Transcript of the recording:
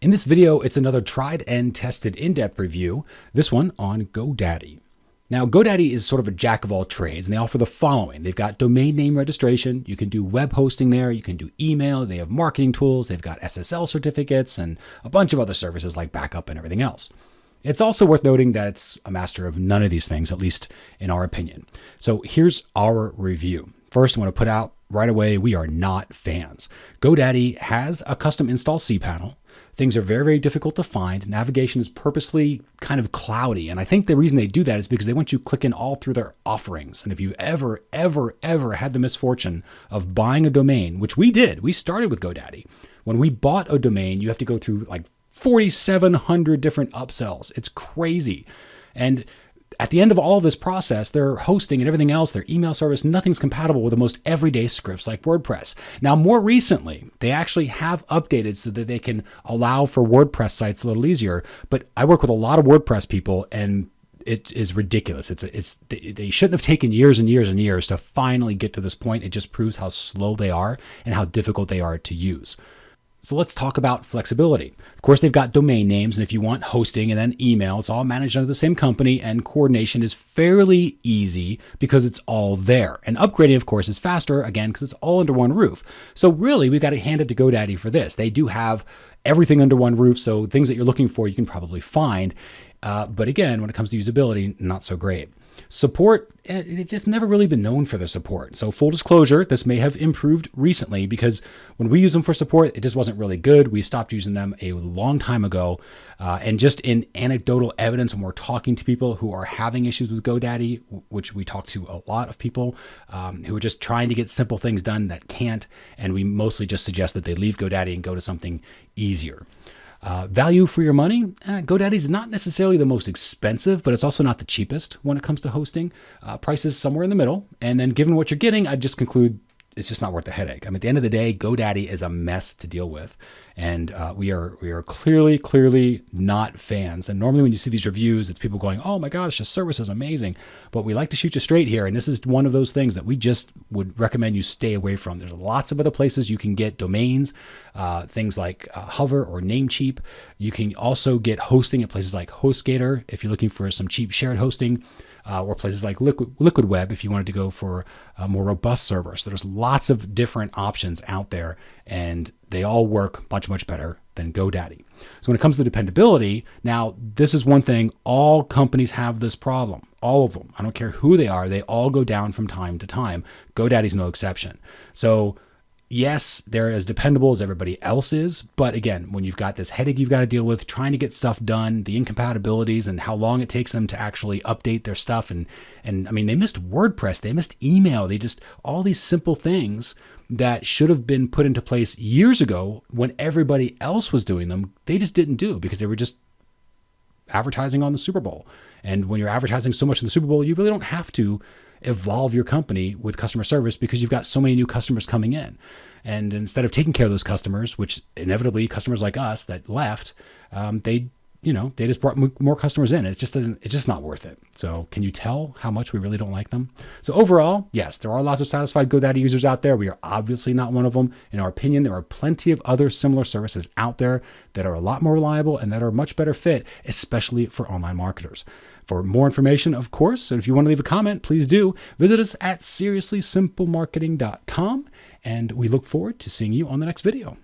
In this video, it's another tried and tested in-depth review, this one on GoDaddy. Now, GoDaddy is sort of a jack of all trades, and they offer the following. They've got domain name registration. You can do web hosting there. You can do email. They have marketing tools. They've got SSL certificates and a bunch of other services like backup and everything else. It's also worth noting that it's a master of none of these things, at least in our opinion. So here's our review. First, I want to put out right away, we are not fans. GoDaddy has a custom install cPanel. Things are very, very difficult to find. Navigation is purposely kind of cloudy. And I think the reason they do that is because they want you clicking all through their offerings. And if you ever had the misfortune of buying a domain, which we did, we started with GoDaddy. When we bought a domain, you have to go through like 4,700 different upsells. It's crazy. And at the end of all of this process, their hosting and everything else, their email service, nothing's compatible with the most everyday scripts like WordPress. Now, more recently, they actually have updated so that they can allow for WordPress sites a little easier. But I work with a lot of WordPress people, and it is ridiculous. They shouldn't have taken years and years and years to finally get to this point. It just proves how slow they are and how difficult they are to use. So let's talk about flexibility. Of course, they've got domain names, and if you want hosting and then email, it's all managed under the same company, and coordination is fairly easy because it's all there. And upgrading, of course, is faster, again, because it's all under one roof. So really, we've got to hand it to GoDaddy for this. They do have everything under one roof, so things that you're looking for, you can probably find. But again, when it comes to usability, not so great. Support, they've just never really been known for their support. So full disclosure, this may have improved recently because when we use them for support, it just wasn't really good. We stopped using them a long time ago. And just in anecdotal evidence, when we're talking to people who are having issues with GoDaddy, which we talk to a lot of people who are just trying to get simple things done that can't. And we mostly just suggest that they leave GoDaddy and go to something easier. Value for your money, GoDaddy is not necessarily the most expensive, but it's also not the cheapest when it comes to hosting. Price is somewhere in the middle. And then given what you're getting, I'd just conclude it's just not worth the headache. I mean, at the end of the day, GoDaddy is a mess to deal with. And we are clearly not fans. And normally when you see these reviews, it's people going, oh my gosh, the service is amazing. But we like to shoot you straight here. And this is one of those things that we just would recommend you stay away from. There's lots of other places you can get domains, things like Hover or Namecheap. You can also get hosting at places like HostGator if you're looking for some cheap shared hosting. Or places like Liquid Web if you wanted to go for a more robust server. So there's lots of different options out there, and they all work much better than GoDaddy. So when it comes to dependability, now this is one thing, all companies have this problem. All of them. I don't care who they are, they all go down from time to time. GoDaddy's no exception. So yes, they're as dependable as everybody else is. But again, when you've got this headache you've got to deal with, trying to get stuff done, the incompatibilities and how long it takes them to actually update their stuff. And I mean, they missed WordPress, they missed email, all these simple things that should have been put into place years ago when everybody else was doing them. They just didn't do because they were just advertising on the Super Bowl. And when you're advertising so much in the Super Bowl, you really don't have to evolve your company with customer service because you've got so many new customers coming in. And instead of taking care of those customers, which inevitably customers like us that left, they just brought more customers in. It's just not worth it. So can you tell how much we really don't like them? So overall, yes, there are lots of satisfied GoDaddy users out there. We are obviously not one of them. In our opinion, there are plenty of other similar services out there that are a lot more reliable and that are a much better fit, especially for online marketers. For more information, of course, and if you want to leave a comment, please do. Visit us at seriouslysimplemarketing.com, and we look forward to seeing you on the next video.